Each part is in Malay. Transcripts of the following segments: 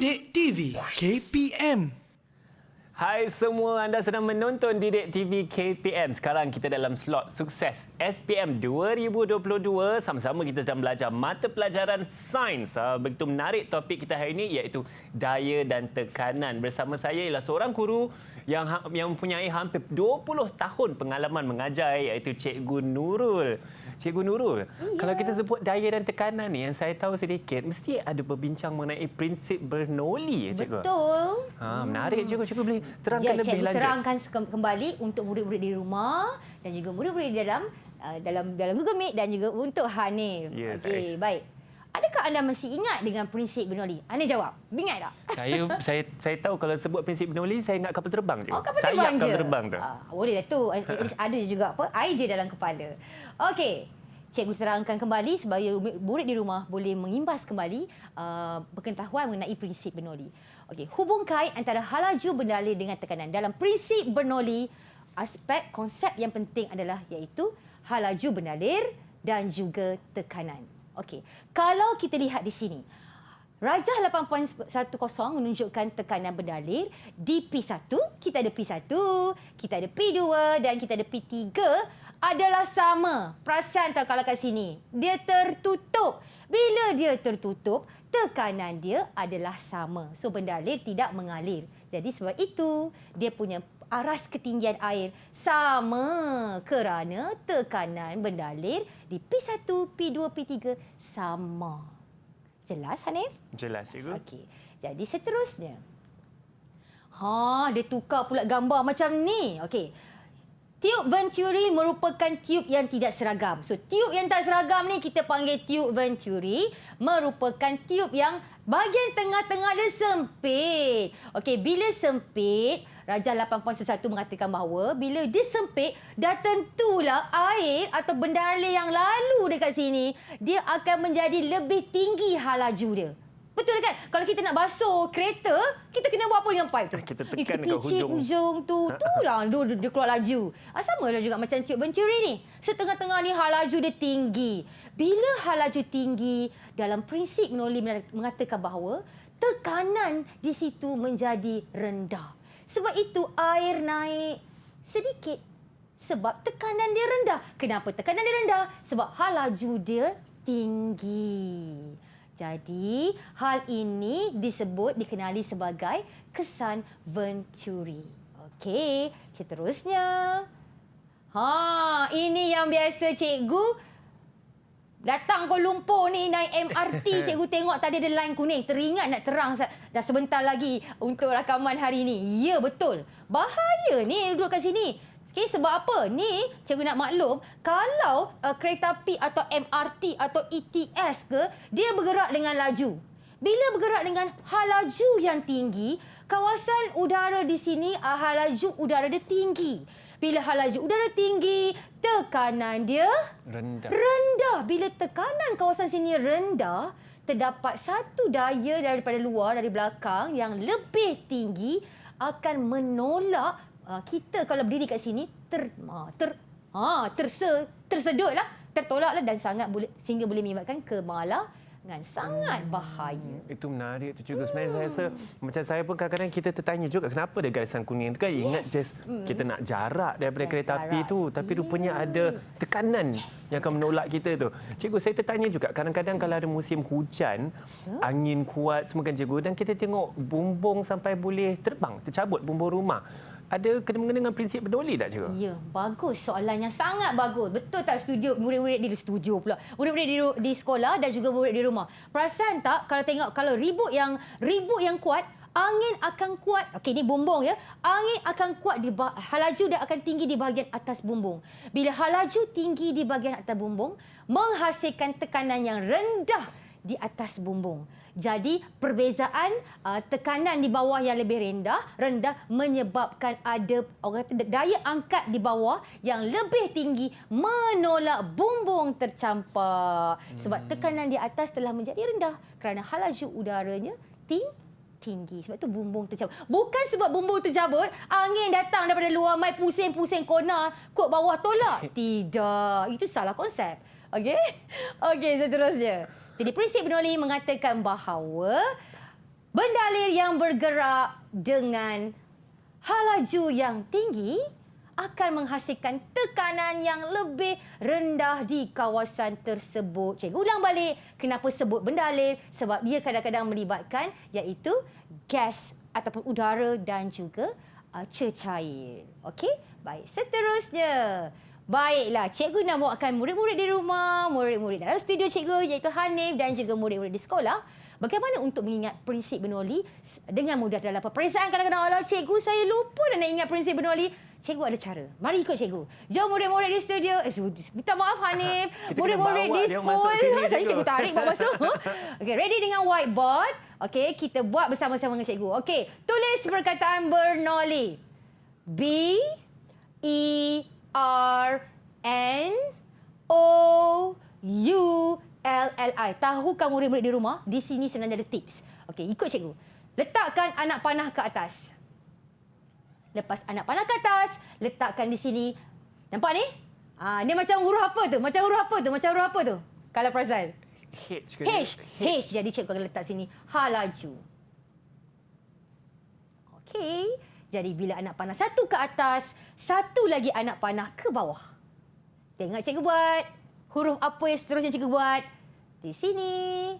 Didik TV KPM. Hai semua, anda sedang menonton Didik TV KPM. Sekarang kita dalam slot sukses SPM 2022. Sama-sama kita sedang belajar mata pelajaran sains. Begitu menarik topik kita hari ini iaitu daya dan tekanan. Bersama saya ialah seorang guru yang mempunyai hampir 20 tahun pengalaman mengajar iaitu Cikgu Nurul. Cikgu Nurul, kalau kita sebut daya dan tekanan ni yang saya tahu sedikit, mesti ada berbincang mengenai prinsip Bernoulli, Cikgu. Betul. Menarik, Cikgu. Cikgu boleh terangkan lebih Cikgu lanjut? terangkan kembali untuk murid-murid di rumah dan juga murid-murid di dalam Google Meet dan juga untuk Hanif. Yes, Okey, baik. Adakah anda masih ingat dengan prinsip Bernoulli? Hanif jawab. Ingat tak? Saya tahu kalau sebut prinsip Bernoulli, saya ingat kapal terbang. Oh, kapal terbang je. Kapal terbang tu. Boleh lah tu. Ada juga idea dalam kepala. Okey. Cikgu terangkan kembali supaya murid di rumah boleh mengimbas kembali pengetahuan mengenai prinsip Bernoulli. Okey, hubung kait antara halaju berdalir dengan tekanan. Dalam prinsip Bernoulli, aspek konsep yang penting adalah iaitu halaju berdalir dan juga tekanan. Okey, kalau kita lihat di sini, Rajah 8.10 menunjukkan tekanan berdalir. Di P1, kita ada P1, kita ada P2 dan kita ada P3 adalah sama. Perasan tak kalau kat sini? Dia tertutup. Bila dia tertutup, tekanan dia adalah sama. So, berdalir tidak mengalir. Jadi, sebab itu, dia punya aras ketinggian air sama kerana tekanan berdalir di P1, P2, P3 sama. Jelas, Hanif? Jelas, Cikgu. Okey. Jadi, seterusnya. Dia tukar pula gambar macam ni. Okey. Tiub Venturi merupakan tiub yang tidak seragam. So, tiub yang tak seragam ni kita panggil tiub Venturi. Merupakan tiub yang bahagian tengah-tengah dia sempit. Okey, bila sempit, Rajah 8.1 mengatakan bahawa bila dia sempit, dah tentulah air atau bendalir yang lalu dekat sini, dia akan menjadi lebih tinggi halaju dia. Betul kan? Kalau kita nak basuh kereta, kita kena buat apa dengan pipe tu? Kita tekan kita dekat picit ujung tu. Itulah dia keluar laju. Sama lah juga macam tiub Venturi ni. Setengah-tengah ni halaju dia tinggi. Bila halaju tinggi, dalam prinsip Bernoulli mengatakan bahawa tekanan di situ menjadi rendah. Sebab itu air naik sedikit. Sebab tekanan dia rendah. Kenapa tekanan dia rendah? Sebab halaju dia tinggi. Jadi, hal ini dikenali sebagai kesan Venturi. Okey, seterusnya. Ini yang biasa cikgu datang Kuala Lumpur ni naik MRT. Cikgu tengok tadi ada line kuning. Teringat nak terang dah sebentar lagi untuk rakaman hari ini. Ya, betul. Bahaya ni duduk kat sini. Okay, sebab apa? Ni cikgu nak maklum, kalau kereta api atau MRT atau ETS ke, dia bergerak dengan laju. Bila bergerak dengan halaju yang tinggi, kawasan udara di sini, halaju udara dia tinggi. Bila halaju udara tinggi, tekanan dia rendah. Bila tekanan kawasan sini rendah, terdapat satu daya daripada luar, dari belakang yang lebih tinggi akan menolak kita kalau berdiri kat sini tersedutlah, tertolaklah dan sehingga boleh menyebabkan kemalangan. Sangat bahaya. Itu menarik tu juga. Sebenarnya saya rasa macam saya pun kadang-kadang kita tertanya juga kenapa ada garisan kuning tu kan. Ingat just kita nak jarak daripada kereta api tu, tapi rupanya ada tekanan yang akan menolak kita tu. Cikgu, saya tertanya juga kadang-kadang kalau ada musim hujan, angin kuat semua kan cikgu, dan kita tengok bumbung sampai boleh terbang, tercabut bumbung rumah. Ada kena-mengena dengan prinsip Bernoulli tak, cikgu? Ya, bagus. Soalannya sangat bagus. Betul tak murid-murid di studio pula. Murid-murid di sekolah dan juga murid di rumah. Perasan tak kalau tengok kalau ribut yang kuat, angin akan kuat. Okey, ni bumbung ya. Angin akan kuat halaju dia akan tinggi di bahagian atas bumbung. Bila halaju tinggi di bahagian atas bumbung, menghasilkan tekanan yang rendah di atas bumbung. Jadi perbezaan tekanan di bawah yang lebih rendah menyebabkan ada daya angkat di bawah yang lebih tinggi menolak bumbung tercampak. Sebab tekanan di atas telah menjadi rendah kerana halaju udaranya tinggi. Sebab tu bumbung tercabut. Bukan sebab bumbung tercabut, angin datang daripada luar mai pusing-pusing kona, kod bawah tolak. Tidak. Itu salah konsep. Okey? Okey, seterusnya. Jadi prinsip Bernoulli mengatakan bahawa Bendalir yang bergerak dengan halaju yang tinggi akan menghasilkan tekanan yang lebih rendah di kawasan tersebut. Cikgu ulang balik kenapa sebut bendalir, sebab dia kadang-kadang melibatkan iaitu gas ataupun udara dan juga cecair. Okey? Baik, seterusnya. Baiklah, cikgu nak bawakan murid-murid di rumah, murid-murid dalam studio cikgu iaitu Hanif dan juga murid-murid di sekolah. Bagaimana untuk mengingat prinsip Bernoulli dengan mudah dalam peperiksaan? Kadang-kadang, "Alah cikgu, saya lupa dah nak ingat prinsip Bernoulli." Cikgu ada cara. Mari ikut cikgu. Jom murid-murid di studio. Minta maaf Hanif. Murid-murid di sekolah. Saya cikgu tarik bawa masuk. Okey, ready dengan whiteboard. Okey, kita buat bersama-sama dengan cikgu. Okey, tulis perkataan Bernoulli. Bernoulli. Tahukah murid-murid di rumah? Di sini sebenarnya ada tips. Okey, ikut cikgu. Letakkan anak panah ke atas. Lepas anak panah ke atas, letakkan di sini. Nampak ni? Ni macam huruf apa tu? Macam huruf apa tu? Macam huruf apa tu? Kalau perasan. H ke? H. Jadi cikgu akan letak sini halaju. Okey. Jadi bila anak panah satu ke atas, satu lagi anak panah ke bawah. Tengok cikgu buat. Huruf apa yang seterusnya cikgu buat? Di sini.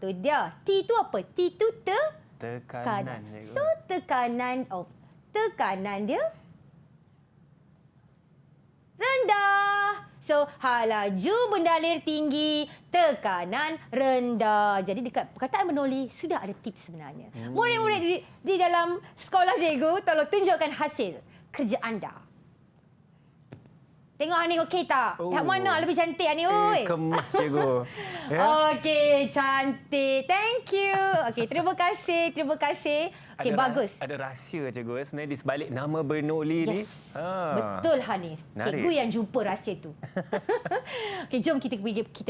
Tu dia. T tu apa? T tu Tekanan. So tekanan dia rendah. So halaju bendalir tinggi, tekanan rendah. Jadi dekat perkataan Bernoulli sudah ada tips sebenarnya. Murid-murid di dalam sekolah cikgu, tolong tunjukkan hasil kerja anda. Tengok Hanif okey tak? Yang mana lebih cantik Hanif? Kemas cikgu. Okey, cantik. Thank you. Okey, terima kasih. Okey, bagus. Ada rahsia cikgu sebenarnya di sebalik nama Bernoulli ni. Yes. Betul Hanif. Cikgu yang jumpa rahsia tu. Okey, jom kita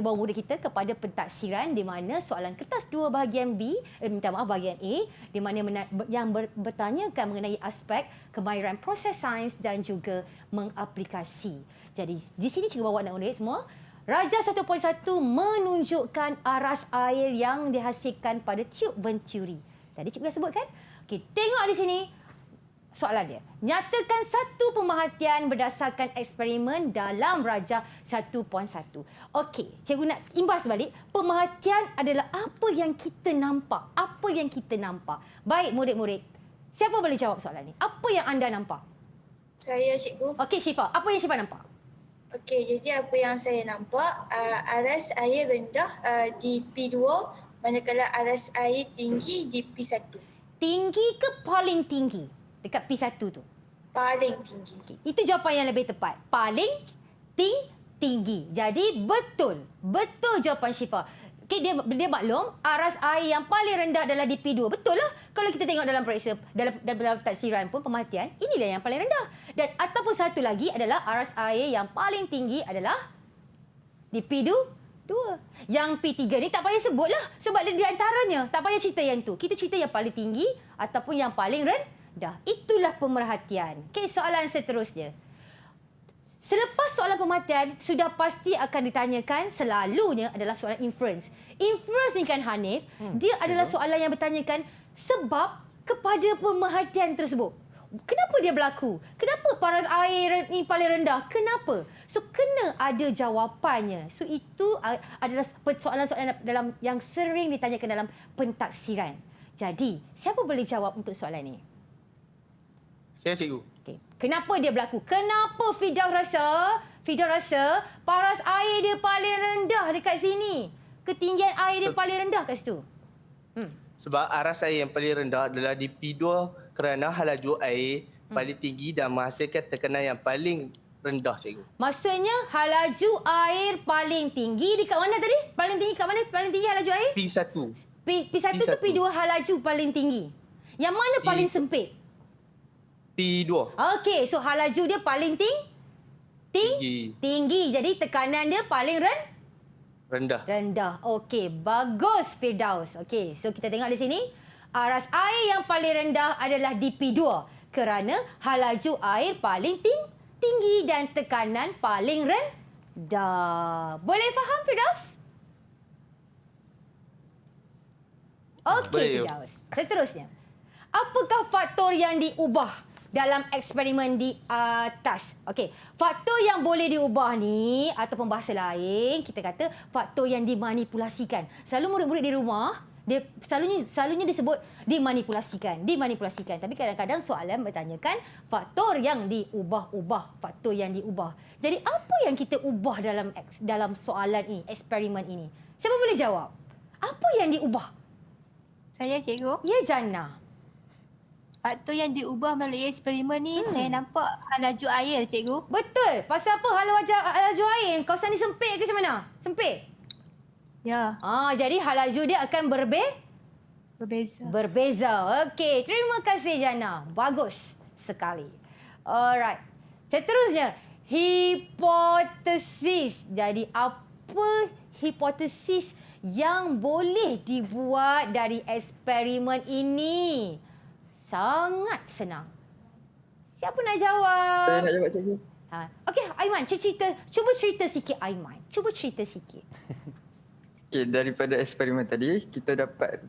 bawa murid kita kepada pentaksiran di mana soalan kertas 2 bahagian B, bahagian A, di mana yang bertanyakan mengenai aspek kemahiran proses sains dan juga mengaplikasi. Jadi, di sini cikgu bawa anak murid semua. Raja 1.1 menunjukkan aras air yang dihasilkan pada tiub venturi. Tadi cikgu dah sebutkan. Okey, tengok di sini soalan dia. Nyatakan satu pemerhatian berdasarkan eksperimen dalam Raja 1.1. Okey, cikgu nak imbas balik. Pemerhatian adalah apa yang kita nampak. Apa yang kita nampak. Baik, murid-murid. Siapa boleh jawab soalan ni? Apa yang anda nampak? Saya cikgu. Okey, Syifa. Apa yang Syifa nampak? Okey, jadi apa yang saya nampak, aras air rendah di P2 manakala aras air tinggi di P1. Tinggi ke paling tinggi dekat P1 tu? Paling tinggi. Okay. Itu jawapan yang lebih tepat. Paling tinggi. Jadi betul. Betul jawapan Syifa. Okay, dia maklum aras air yang paling rendah adalah di P2. Betul lah. Kalau kita tengok dalam periksa, dalam taksiran pun pemerhatian, inilah yang paling rendah. Dan ataupun satu lagi adalah aras air yang paling tinggi adalah di P2. Yang P3 ni tak payah sebut lah. Sebab dia di antaranya. Tak payah cerita yang tu. Kita cerita yang paling tinggi ataupun yang paling rendah. Itulah pemerhatian. Okay, soalan seterusnya. Selepas soalan pemerhatian, sudah pasti akan ditanyakan selalunya adalah soalan inference. Inference ni kan Hanif, dia adalah soalan yang bertanyakan sebab kepada pemerhatian tersebut. Kenapa dia berlaku? Kenapa paras air ni paling rendah? Kenapa? So, kena ada jawapannya. So, itu adalah soalan-soalan dalam yang sering ditanyakan dalam pentaksiran. Jadi, siapa boleh jawab untuk soalan ni? Saya cikgu. Okay. Kenapa dia berlaku? Kenapa Firdaus rasa paras air dia paling rendah dekat sini? Ketinggian air dia paling rendah kat situ. Sebab aras air yang paling rendah adalah di P2 kerana halaju air paling tinggi dan menghasilkan tekanan yang paling rendah, cikgu. Maksudnya halaju air paling tinggi dekat mana tadi? Paling tinggi kat mana? Paling tinggi halaju air? P1. P1 tu P2 halaju paling tinggi. Yang mana paling sempit? P2. Okey, so halaju dia paling tinggi. Jadi tekanan dia paling rendah. Okey, bagus Firdaus. Okey, so kita tengok di sini. Aras air yang paling rendah adalah di P2 kerana halaju air paling tinggi dan tekanan paling rendah. Boleh faham Firdaus? Okey, Firdaus. Seterusnya. Apakah faktor yang diubah dalam eksperimen di atas? Okey, faktor yang boleh diubah ni ataupun bahasa lain kita kata faktor yang dimanipulasikan. Selalu murid-murid di rumah dia selalunya disebut dimanipulasikan. Tapi kadang-kadang soalan bertanyakan faktor yang diubah-ubah, faktor yang diubah. Jadi apa yang kita ubah dalam soalan ini, eksperimen ini? Siapa boleh jawab? Apa yang diubah? Saya cikgu. Ya, Jannah. Faktor yang diubah melalui eksperimen ni saya nampak laju air cikgu. Betul. Pasal apa halaju air? Kawasan ni sempit ke macam mana? Sempit? Ya, Jadi halaju dia akan berbeza. berbeza. Okey, terima kasih Jannah. Bagus sekali. Alright. Seterusnya, hipotesis. Jadi apa hipotesis yang boleh dibuat dari eksperimen ini? Sangat senang. Siapa nak jawab? Saya nak jawab cikgu. Okey, Aiman, cuba cerita sikit Aiman. Cuba cerita sikit. Okey, daripada eksperimen tadi kita dapat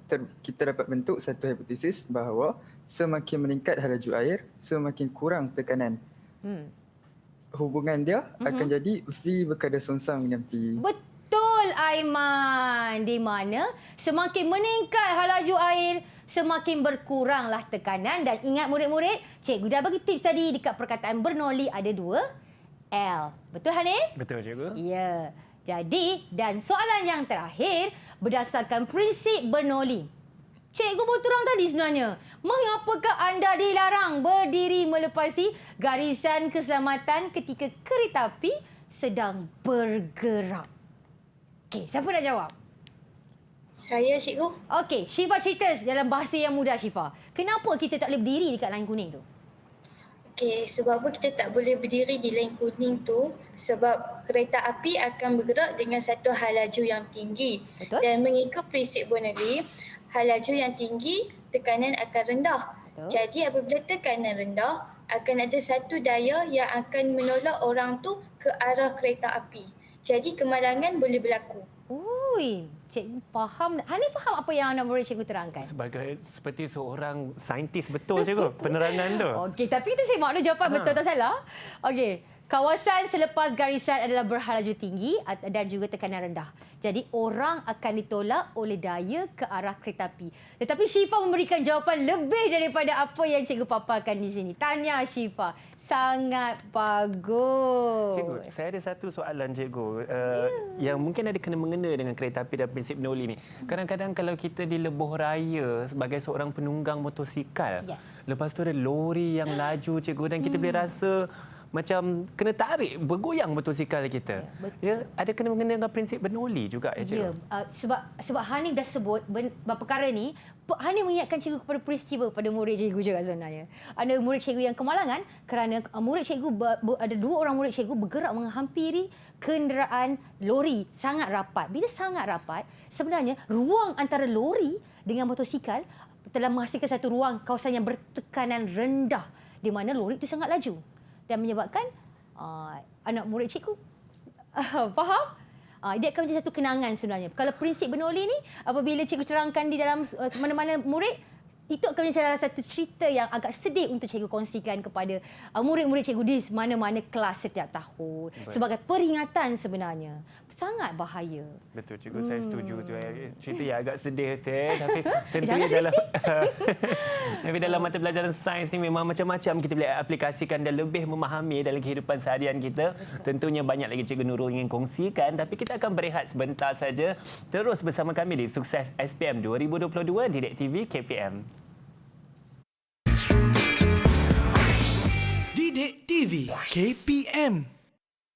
bentuk satu hipotesis bahawa semakin meningkat halaju air, semakin kurang tekanan. Hubungan dia akan jadi V berkadar songsang dengan P. Betul Aiman. Di mana semakin meningkat halaju air, semakin berkuranglah tekanan. Dan ingat murid-murid, cikgu dah bagi tips tadi dekat perkataan Bernoulli ada 2 L. Betul Hanif? Betul, cikgu. Ya. Jadi, dan soalan yang terakhir berdasarkan prinsip Bernoulli. Cikgu berterang tadi sebenarnya. Mengapakah anda dilarang berdiri melepasi garisan keselamatan ketika kereta api sedang bergerak? Okey, siapa nak jawab? Saya cikgu. Okey, Syifa cerita dalam bahasa yang mudah Syifa. Kenapa kita tak boleh berdiri dekat lain kuning tu? Okey, sebab apa kita tak boleh berdiri di lain kuning tu? Sebab kereta api akan bergerak dengan satu halaju yang tinggi. Betul. Dan mengikut prinsip Bernoulli, halaju yang tinggi, tekanan akan rendah. Betul. Jadi apabila tekanan rendah, akan ada satu daya yang akan menolak orang tu ke arah kereta api. Jadi kemalangan boleh berlaku. Ui, cikgu faham. Hanif faham apa yang anak murid cikgu terangkan? Seperti seorang saintis betul, cikgu, penerangan tu. Okey, tapi kita semak dulu jawapan betul atau salah. Okey, kawasan selepas garisan adalah berhalaju tinggi dan juga tekanan rendah. Jadi orang akan ditolak oleh daya ke arah kereta api. Tetapi Syifa memberikan jawapan lebih daripada apa yang cikgu paparkan di sini. Tahniah Syifa. Sangat bagus. Cikgu, saya ada satu soalan cikgu yang mungkin ada kena-mengena dengan kereta api dan prinsip Bernoulli ni. Kadang-kadang kalau kita di lebuh raya sebagai seorang penunggang motosikal, lepas tu ada lori yang laju cikgu dan kita boleh rasa macam kena tarik, bergoyang motosikal kita. Ya, ada kena-mengena dengan prinsip Bernoulli juga ya cikgu. Ya, sebab Hanif dah sebut perkara ni, Hanif mengingatkan cikgu kepada peristiwa pada murid cikgu juga sebenarnya. Ada murid cikgu yang kemalangan kerana murid cikgu ada 2 orang murid cikgu bergerak menghampiri kenderaan lori sangat rapat. Bila sangat rapat, sebenarnya ruang antara lori dengan motosikal telah menghasilkan satu ruang kawasan yang bertekanan rendah di mana lori itu sangat laju. Dan menyebabkan anak murid cikgu faham? Dia akan menjadi satu kenangan sebenarnya. Kalau prinsip Bernoulli ni, apabila cikgu terangkan di dalam mana-mana murid, itu akan menjadi salah satu cerita yang agak sedih untuk cikgu kongsikan kepada murid-murid cikgu di mana-mana kelas setiap tahun. Sebagai peringatan sebenarnya. Sangat bahaya. Betul cikgu, saya setuju tu. Cerita yang agak sedih tu tapi Jangan tentunya tapi dalam mata pelajaran sains ni memang macam-macam kita boleh aplikasikan dan lebih memahami dalam kehidupan seharian kita. Tentunya banyak lagi Cikgu Nurul ingin kongsikan tapi kita akan berehat sebentar saja. Terus bersama kami di Sukses SPM 2022 di Didik TV KPM. Didik TV KPM